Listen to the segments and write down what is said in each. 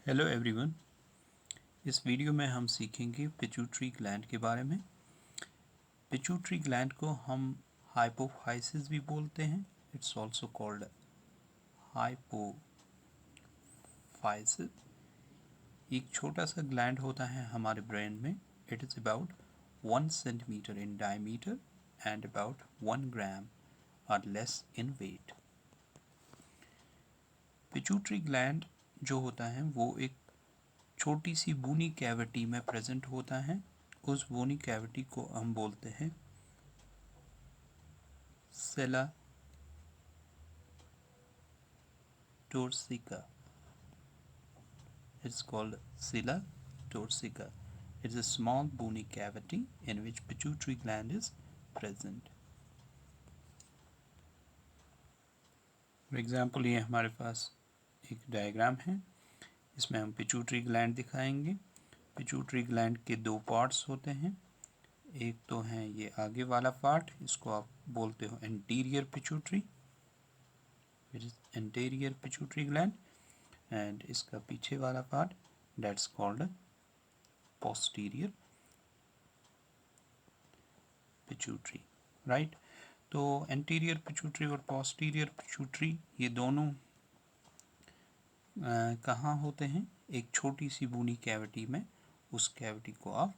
Hello everyone. इस video में हम सीखेंगे पिट्यूटरी ग्लैंड के बारे में। पिट्यूटरी ग्लैंड को हम हाइपोफाइसिस भी बोलते हैं। It's also called hypophysis. एक छोटा सा ग्लैंड होता है हमारे ब्रेन में। It is about 1 centimetre in diameter and about 1 gram और less in weight. Pituitary gland जो होता है वो एक छोटी सी बूनी कैविटी में प्रेजेंट होता है। उस बूनी कैविटी को हम बोलते हैं सेला टोर्सिका। It's called sella torsica. It is a small bony cavity in which pituitary gland is present. For example, ये हमारे पास एक डायग्राम है। इसमें हम पिट्यूटरी ग्लैंड दिखाएंगे। पिट्यूटरी ग्लैंड के दो पार्ट्स होते हैं। एक तो है ये आगे वाला पार्ट, इसको आप बोलते हो anterior pituitary, it is anterior pituitary gland. And इसका पीछे वाला part that's called posterior pituitary, right. तो एंटीरियर पिट्यूटरी और पोस्टीरियर पिट्यूटरी ये दोनों कहाँ होते हैं? एक छोटी सी बूनी कैविटी में। उस कैविटी को आप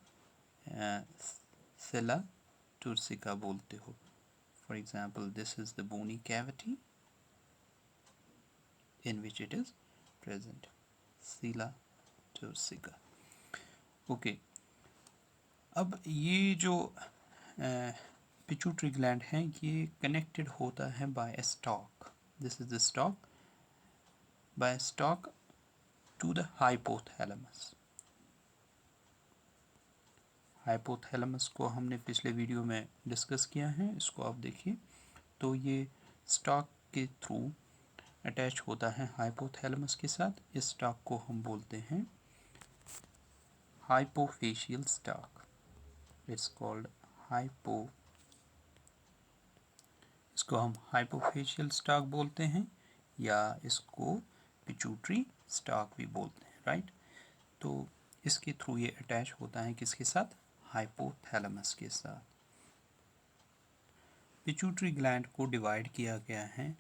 सेला टोर्सिका बोलते हो। For example, this is the bony cavity in which it is present, sella turcica. Okay, अब ये जो पिट्यूटरी ग्लैंड है ये कनेक्टेड होता है by a stalk. This is the stalk, by stalk to the hypothalamus. Hypothalamus को हमने पिछले वीडियो में डिस्कस किया है, इसको आप देखिए। तो ये स्टॉक के थ्रू अटैच होता है हाइपोथैलेमस के साथ। इस स्टॉक को हम बोलते हैं हाइपोफेशियल स्टॉक। इट्स कॉल्ड इसको हम हाइपोफेशियल स्टॉक बोलते हैं या इसको पिट्यूटरी स्टॉक भी बोलते हैं, राइट। तो इसके थ्रू ये अटैच होता है किसके साथ? हाइपोथैलेमस के साथ। पिट्यूटरी ग्लैंड को डिवाइड किया गया है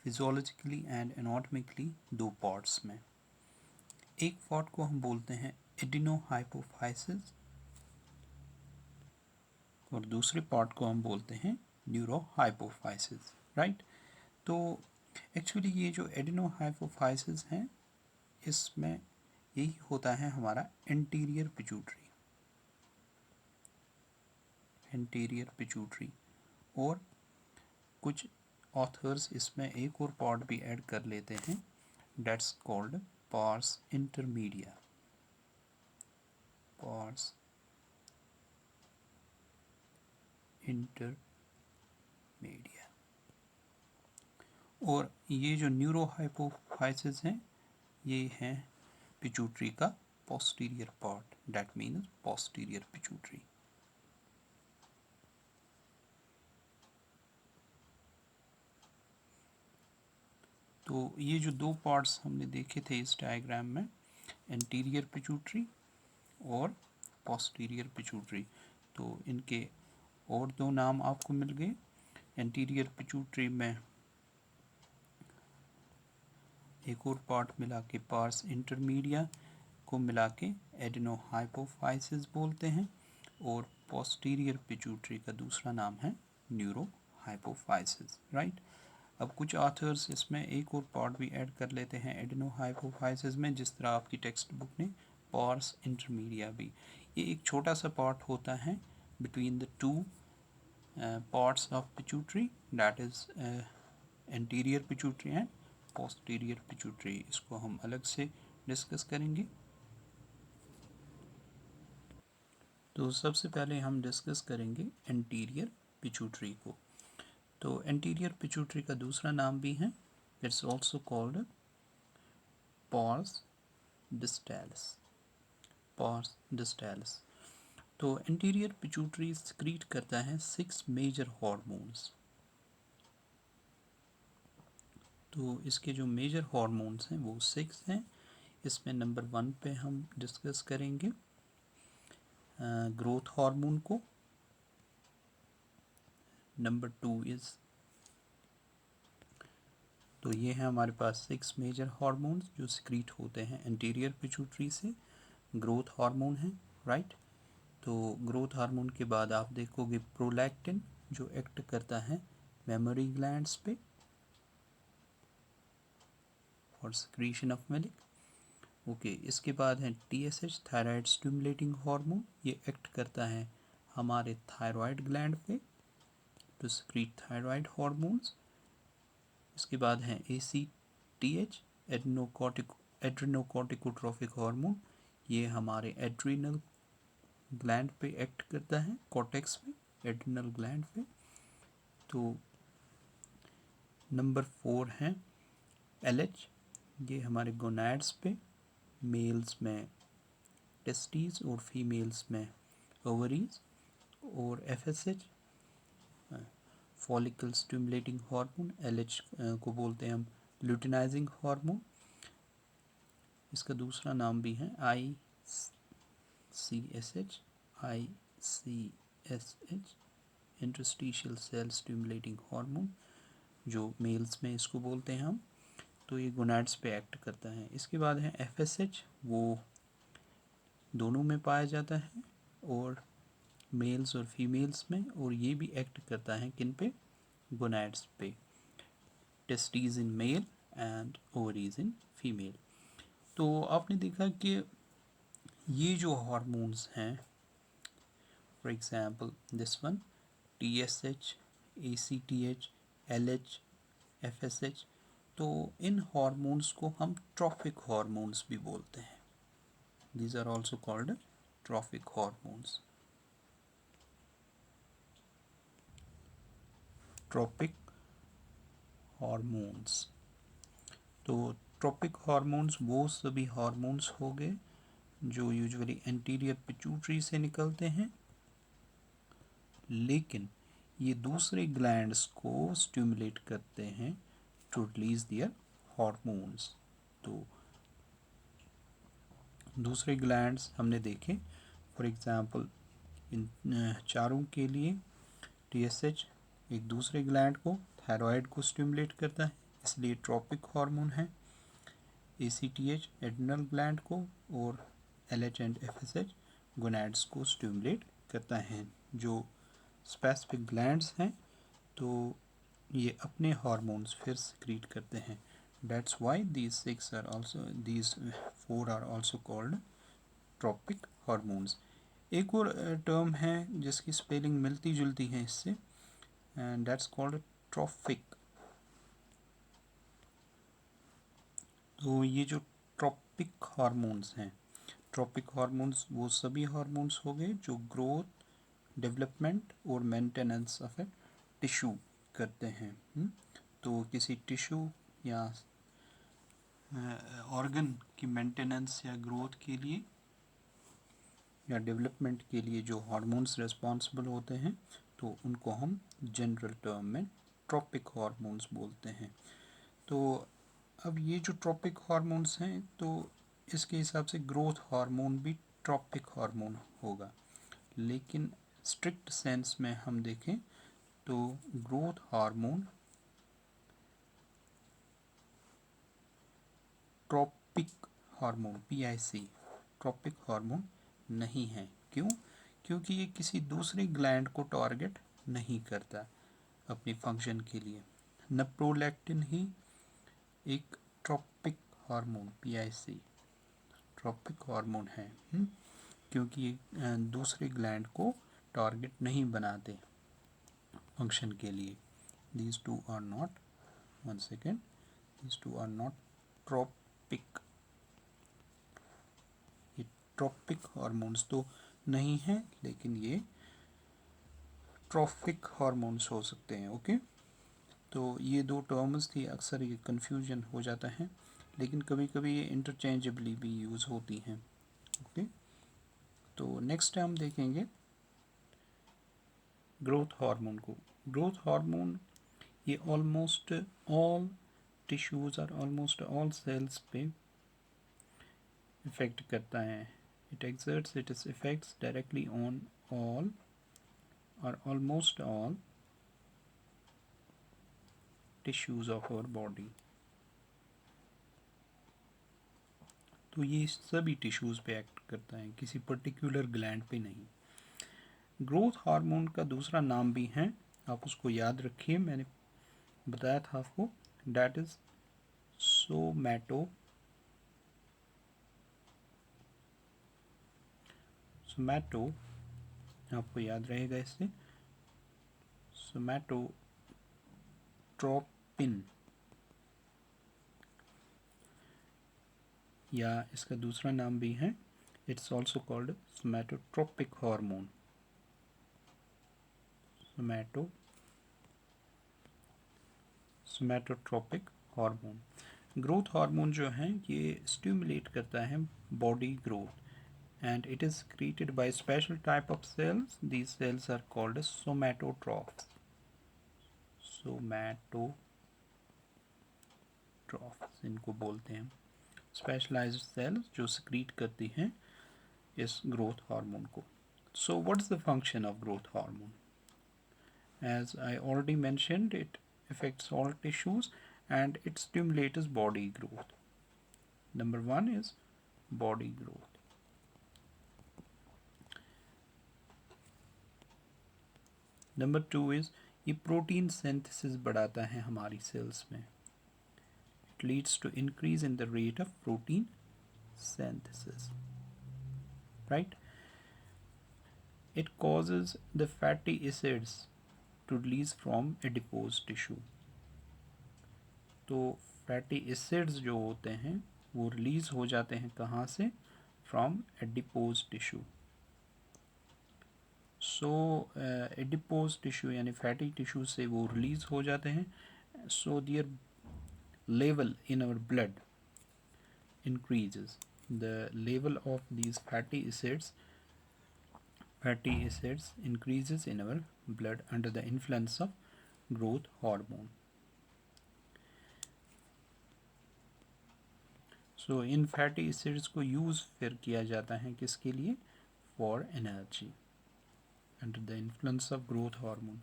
फिजियोलॉजिकली एंड एनाटॉमिकली दो पार्ट्स में। एक पार्ट को हम बोलते हैं एडिनोहाइपोफाइसिस और दूसरे पार्ट को हम बोलते हैं न्यूरोहाइपोफाइसिस, राइट। तो एक्चुअली ये जो एडिनोहाइपोफाइसिस हैं इसमें यही होता है हमारा एंटीरियर पिट्यूटरी। और कुछ ऑथर्स इसमें एक और पार्ट भी ऐड कर लेते हैं, that's called parse intermedia. Parse intermedia. और ये जो न्यूरोहाइपोफाइसिस हैं ये हैं पिट्यूटरी का posterior part, that means posterior pituitary. तो ये जो दो पार्ट्स हमने देखे थे इस डायग्राम में, एंटीरियर पिट्यूटरी और पोस्टीरियर पिट्यूटरी, तो इनके और दो नाम आपको मिल गए। एंटीरियर पिट्यूटरी में एक और पार्ट मिला के पार्स इंटरमीडिया को मिला के एडिनोहाइपोफाइसिस बोलते हैं और पोस्टीरियर पिट्यूटरी का दूसरा नाम है न्यूरोहाइपोफाइसिस, राइट। अब कुछ ऑथर्स इसमें एक और पार्ट भी ऐड कर लेते हैं एडिनोहाइपोफाइसिस में, जिस तरह आपकी टेक्स्ट बुक ने पार्स इंटरमीडिया भी। ये एक छोटा सा पार्ट होता है between the two parts of pituitary, that is anterior pituitary and posterior pituitary. इसको हम अलग से डिस्कस करेंगे। तो सबसे पहले हम डिस्कस करेंगे एंटीरियर पिट्यूटरी को। तो एंटीरियर पिट्यूटरी का दूसरा नाम भी है, it's also called pars distalis. Pars distalis. तो एंटीरियर पिट्यूटरी सिक्रीट करता है 6 मेजर हार्मोन्स। तो इसके जो मेजर हार्मोन्स हैं वो 6 हैं। इसमें नंबर 1 पे हम डिस्कस करेंगे ग्रोथ हार्मोन को। नंबर 2 इज़, तो ये है हमारे पास 6 मेजर हार्मोन्स जो सिक्रीट होते हैं एंटीरियर पिट्यूटरी से। ग्रोथ हार्मोन है, राइट। तो ग्रोथ हार्मोन के बाद आप देखोगे प्रोलैक्टिन जो एक्ट करता है मेमोरी ग्लैंड्स पे for secretion of milk. Okay, इसके बाद है TSH थायराइड स्टिमुलेटिंग हार्मोन, ये एक्ट करता है हमारे थायराइड ग्लैंड पे टू सिक्रीट थायराइड हार्मोन्स। इसके बाद है ACTH एड्रेनोकॉर्टिकोट्रोफिक हार्मोन, ये हमारे एड्रीनल ग्लैंड पे एक्ट करता है, कॉर्टेक्स पे, एड्रिनल ग्लैंड पे। तो नंबर 4 है LH, ये हमारे गोनैड्स पे, मेल्स में टेस्टीज और फीमेल्स में ओवरीज। और FSH follicle stimulating hormone, LH को बोलते हैं हम ल्यूटिनाइजिंग हार्मोन। इसका दूसरा नाम भी है ICSH interstitial cell stimulating hormone, जो मेल्स में इसको बोलते हैं हम। तो ये गोनाड्स पे एक्ट करता है। इसके बाद है FSH, वो दोनों में पाया जाता है और मेल्स और फीमेल्स में, और ये भी एक्ट करता है किन पे, गोनाड्स पे, testes in male and ovaries in female. तो आपने देखा कि ये जो हार्मोन्स हैं, for example this one TSH, ACTH, LH, FSH, तो इन हार्मोन्स को हम ट्रॉफिक हार्मोन्स भी बोलते हैं। These are also called trophic hormones. Trophic hormones, तो ट्रॉपिक हार्मोन्स वो सभी हार्मोन्स हो गए जो यूजुअली एंटीरियर पिट्यूटरी से निकलते हैं, लेकिन ये दूसरे ग्लैंड्स को स्टिमुलेट करते हैं टू रिलीज दियर हार्मोन्स। तो दूसरे ग्लैंड्स हमने देखे, फॉर एग्जांपल इन चारों के लिए TSH एक दूसरे ग्लैंड को, थायराइड को स्टिमुलेट करता है, इसलिए ट्रॉपिक हार्मोन है। ACTH एड्रिनल ग्लैंड को, और LH एंड FSH गोनैड्स को स्टिमुलेट करता है। जो स्पेसिफिक ग्लैंड्स हैं तो ये अपने हार्मोन्स फिर सिक्रीट करते हैं। That's why these 4 are also called trophic hormones. एक और टर्म है जिसकी स्पेलिंग मिलती जुलती है इससे, एंड दैट्स कॉल्ड ट्रॉफिक। तो ये जो ट्रॉपिक हार्मोन्स हैं, ट्रॉपिक हार्मोन्स वो सभी हार्मोन्स हो गए जो ग्रोथ, डेवलपमेंट और मेंटेनेंस ऑफ ए टिश्यू करते हैं। तो किसी टिश्यू या ऑर्गन की मेंटेनेंस या ग्रोथ के लिए या डेवलपमेंट के लिए जो हार्मोन्स रिस्पॉन्सिबल होते हैं, तो उनको हम जनरल टर्म में ट्रॉपिक हार्मोन्स बोलते हैं। तो अब ये जो ट्रॉपिक हार्मोन्स हैं, तो इसके हिसाब से ग्रोथ हार्मोन भी ट्रॉपिक हार्मोन होगा, लेकिन स्ट्रिक्ट सेंस में हम देखें तो growth hormone trophic hormone PIC trophic hormone नहीं है। क्यों? क्योंकि ये किसी दूसरे ग्लैंड को टारगेट नहीं करता अपनी फंक्शन के लिए। न प्रोलैक्टिन ही एक trophic hormone PIC trophic hormone है, क्योंकि ये दूसरे ग्लैंड को टारगेट नहीं बनाते फंक्शन के लिए। these two are not one second these two are not trophic, ये ट्रॉपिक हार्मोन्स तो नहीं है, लेकिन ये ट्रॉफिक हार्मोन्स हो सकते हैं। ओके, तो ये दो टर्म्स थी, अक्सर ये कन्फ्यूजन हो जाता है, लेकिन कभी कभी ये इंटरचेंजेबली भी यूज़ होती हैं। ओके, तो नेक्स्ट हम देखेंगे ग्रोथ हार्मोन को। ग्रोथ हार्मोन ये ऑलमोस्ट ऑल टिश्यूज़ और ऑलमोस्ट ऑल सेल्स पे इफ़ेक्ट करता है. It exerts its effects directly on all or almost all tissues of our body. तो ये सभी टिश्यूज़ पे एक्ट करता है, किसी पर्टिकुलर ग्लैंड पे नहीं. ग्रोथ हार्मोन का दूसरा नाम भी है, आप उसको याद रखिए, मैंने बताया था आपको. डैट इज़ सोमैटो, आपको याद रहेगा इससे, सोमैटोट्रोपिन, या इसका दूसरा नाम भी है, it's also called somatotropic hormone. Somatotropic hormone. Growth hormone जो है ये स्टिमुलेट करता है body growth, and it is created by special type of cells. These cells are called somatotrophs. Somatotrophs इनको बोलते हैं, स्पेशलाइज्ड सेल्स जो सिक्रीट करती हैं इस ग्रोथ हार्मोन को. So what is the function of growth hormone? As I already mentioned, it affects all tissues and it stimulates body growth. Number one is body growth. Number two is ये protein synthesis बढ़ाता है हमारी sales में. It leads to increase in the rate of protein synthesis. Right? It causes the fatty acids to release from adipose tissue. तो fatty acids जो होते हैं वो रिलीज़ हो जाते हैं कहाँ से? From adipose tissue. So adipose tissue यानी फैटी टिश्यू से वो रिलीज़ हो जाते हैं. So their level in our blood increases. The level of these fatty acids increases in our blood under the influence of growth hormone. So इन fatty acids को use फिर किया जाता है किसके लिए? For energy under the influence of growth hormone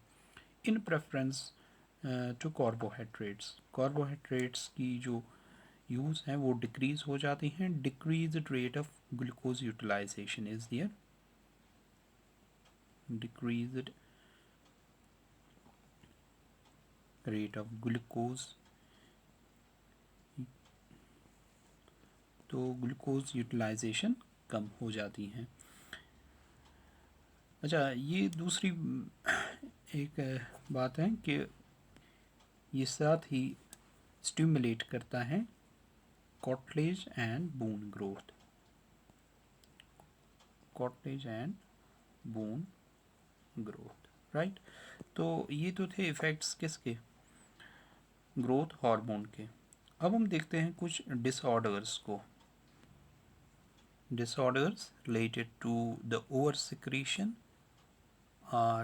in preference to carbohydrates. Carbohydrates की जो यूज़ है वो डिक्रीज़ हो जाती हैं. Decrease rate of glucose utilization is there. Decreased rate of glucose, तो ग्लूकोज यूटिलाइजेशन कम हो जाती है. अच्छा, ये दूसरी एक बात है कि ये साथ ही स्टिमुलेट करता है cartilage and bone growth. Cartilage and bone growth. Right? तो ये तो थे इफ़ेक्ट्स किसके? ग्रोथ हार्मोन के. अब हम देखते हैं कुछ डिसऑर्डर्स को. Disorders related to the over-secretion or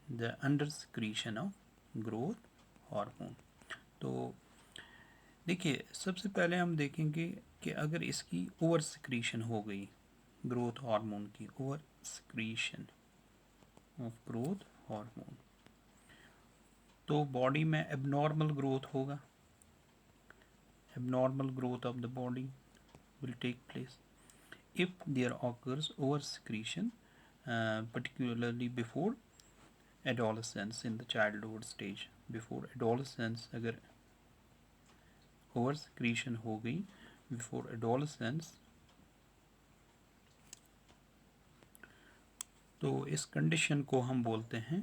the under-secretion of growth hormone. तो देखिए, सबसे पहले हम देखेंगे कि अगर इसकी ओवर सिक्रीशन हो गई, ग्रोथ हार्मोन की over secretion of growth hormone, तो बॉडी में एबनॉर्मल ग्रोथ होगा. Abnormal growth of the body will take place if there occurs over secretion, particularly before adolescence, in the childhood stage. Before adolescence अगर over secretion हो गई before adolescence, तो इस condition को हम बोलते हैं,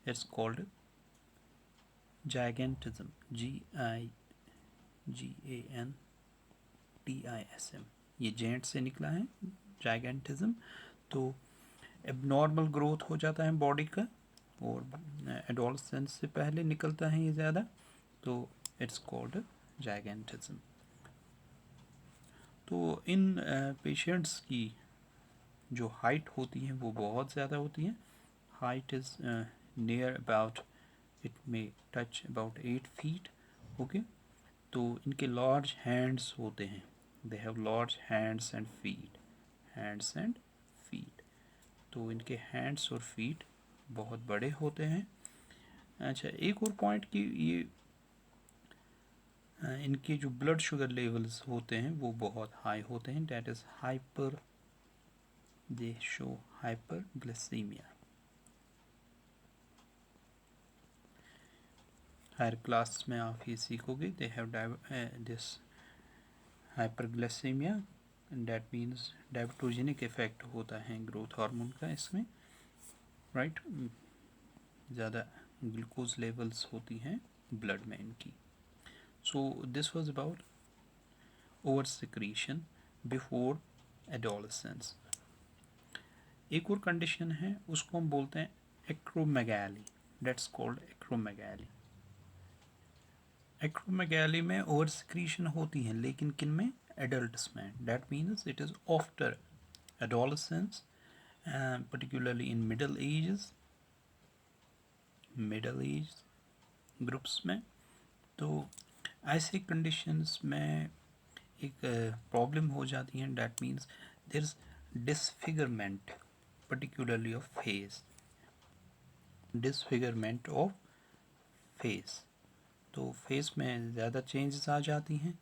it's called gigantism. GIGANTISM. ये जेंट से निकला है, जाइगेंटिज्म. तो एबनॉर्मल ग्रोथ हो जाता है बॉडी का, और एडोलसेंस से पहले निकलता है ये ज़्यादा, तो इट्स कॉल्ड जाइगेंटिज्म. तो इन पेशेंट्स की जो हाइट होती है वो बहुत ज़्यादा होती है. Height is near about, it may touch about 8 feet. Okay. तो इनके लार्ज हैंड्स होते हैं, they have large hands and feet, hands and feet. तो इनके हैंड्स और फीट बहुत बड़े होते हैं। अच्छा, एक और पॉइंट कि ये इनके जो ब्लड शुगर लेवल्स होते हैं वो बहुत हाई होते हैं, that is hyper, they show hyperglycaemia. Higher class में आप ये सीखोगे, they have this hyperglycaemia, that means diabetogenic effect होता है ग्रोथ हार्मोन का इसमें, राइट। ज़्यादा ग्लूकोज लेवल्स होती हैं ब्लड में इनकी। So this was about over secretion before adolescence. एक और कंडीशन है, उसको हम बोलते हैं acromegaly, that's called acromegaly. Acromegaly में ओवर सिक्रीशन होती है, लेकिन किन में? एडल्ट्स में। That means it is after adolescence, particularly in middle age groups में। तो ऐसे कंडीशंस में एक प्रॉब्लम हो जाती है, that means there is disfigurement particularly of face, disfigurement of face. तो फेस में ज़्यादा चेंजेस आ जाती हैं।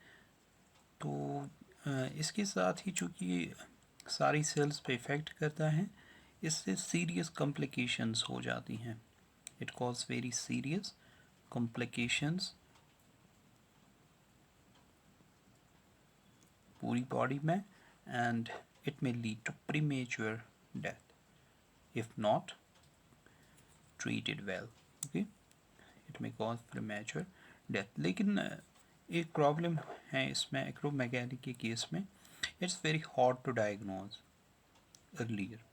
तो इसके साथ ही चूँकि सारी सेल्स पे इफ़ेक्ट करता है, इससे सीरियस कॉम्प्लिकेशंस हो जाती हैं। It cause very serious complications पूरी बॉडी में, and it may lead to premature death if not treated well, okay, it may cause premature death। लेकिन एक प्रॉब्लम है इसमें एक्रोमेगाली के केस में, it's very hard to diagnose earlier.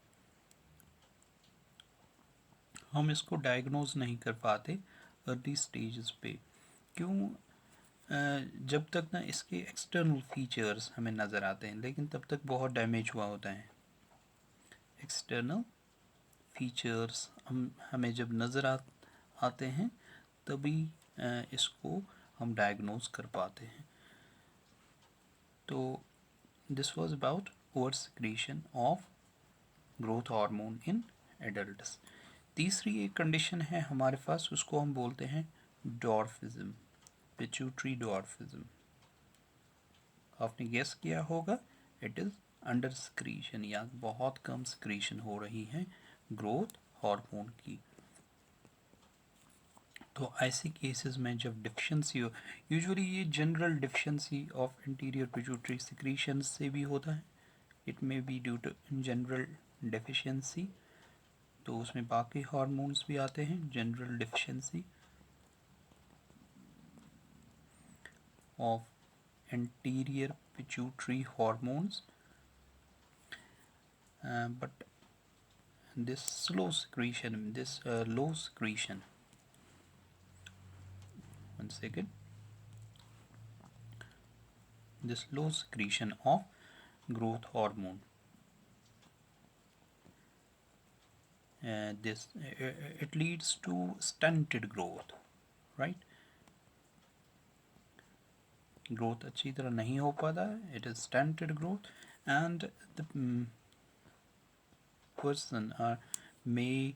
हम इसको डायग्नोज नहीं कर पाते अर्ली स्टेजेस पे। क्यों? जब तक ना इसके एक्सटर्नल फीचर्स हमें नज़र आते हैं, लेकिन तब तक बहुत डैमेज हुआ होता है। एक्सटर्नल फीचर्स हमें जब नज़र आते हैं, तभी इसको हम डायग्नोज कर पाते हैं। तो this was about over secretion of growth hormone in adults. तीसरी एक कंडीशन है हमारे पास, उसको हम बोलते हैं डॉर्फिज्म, पिट्यूटरी डॉर्फिज्म। आपने गेस किया होगा, इट इज़ अंडर सिक्रीशन, या बहुत कम सिक्रीशन हो रही है ग्रोथ हार्मोन की। तो ऐसे केसेस में जब डिफिशिएंसी हो, यूजुअली ये general deficiency of interior pituitary secretion से भी होता है। It may be due to general deficiency, तो उसमें बाकी हार्मोन्स भी आते हैं। General deficiency of interior pituitary hormones, but this slow secretion, this low secretion, one second, this low secretion of growth hormone, this it leads to stunted growth, right? Growth अच्छी तरह नहीं हो पाता है, it is stunted growth, and the person may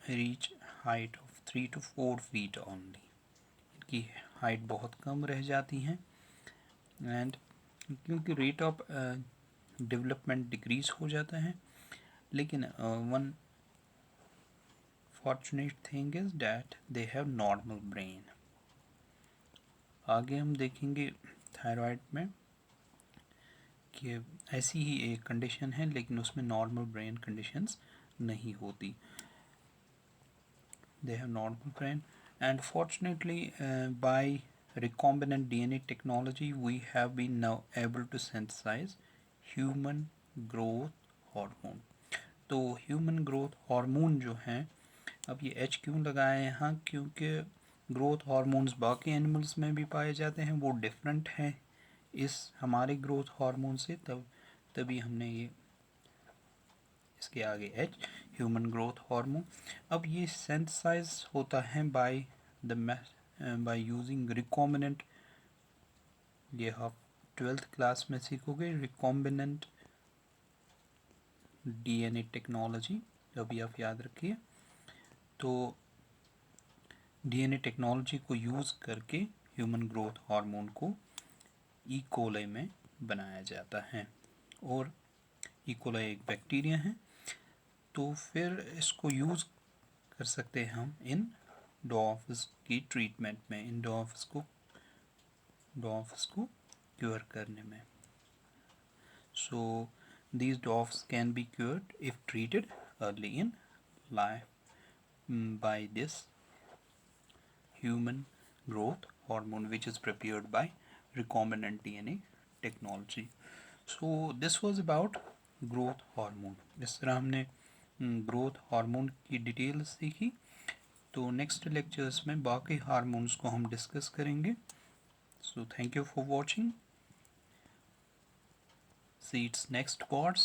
reach height of 3 to 4 feet only। इनकी height बहुत कम रह जाती हैं, एंड क्योंकि रेट ऑफ डेवलपमेंट डिक्रीज हो जाता है। लेकिन one fortunate thing is that they have normal brain. आगे हम देखेंगे थायराइड में कि ऐसी ही एक कंडीशन है, लेकिन उसमें नॉर्मल ब्रेन कंडीशंस नहीं होती। They have normal brain, and fortunately by recombinant DNA technology we have been now able to synthesize human growth hormone। तो ह्यूमन ग्रोथ हार्मोन जो हैं, अब ये एच क्यों लगाए हैं यहाँ, क्योंकि ग्रोथ हार्मोन्स बाकी एनिमल्स में भी पाए जाते हैं, वो डिफरेंट हैं इस हमारे ग्रोथ हार्मोन से, तभी हमने ये इसके आगे एच, ह्यूमन ग्रोथ हार्मोन। अब ये सिंथेसाइज होता है बाय by using recombinant, ये आप 12th क्लास में सीखोगे recombinant DNA टेक्नोलॉजी, अभी आप याद रखिए। तो डीएनए टेक्नोलॉजी को यूज़ करके ह्यूमन ग्रोथ हार्मोन को ई कोलाई में बनाया जाता है, और ई कोलाई एक बैक्टीरिया है। तो फिर इसको यूज़ कर सकते हैं हम इन डॉफ्स की ट्रीटमेंट में, इन डॉफ्स को क्योर करने में। सो these dogs can be cured if treated early in life by this human growth hormone, which is prepared by recombinant DNA technology. So this was about growth hormone. इस तरह हमने growth hormone की details सीखी। तो next lectures में बाकी hormones को हम डिस्कस करेंगे। So thank you for watching. See its next parts.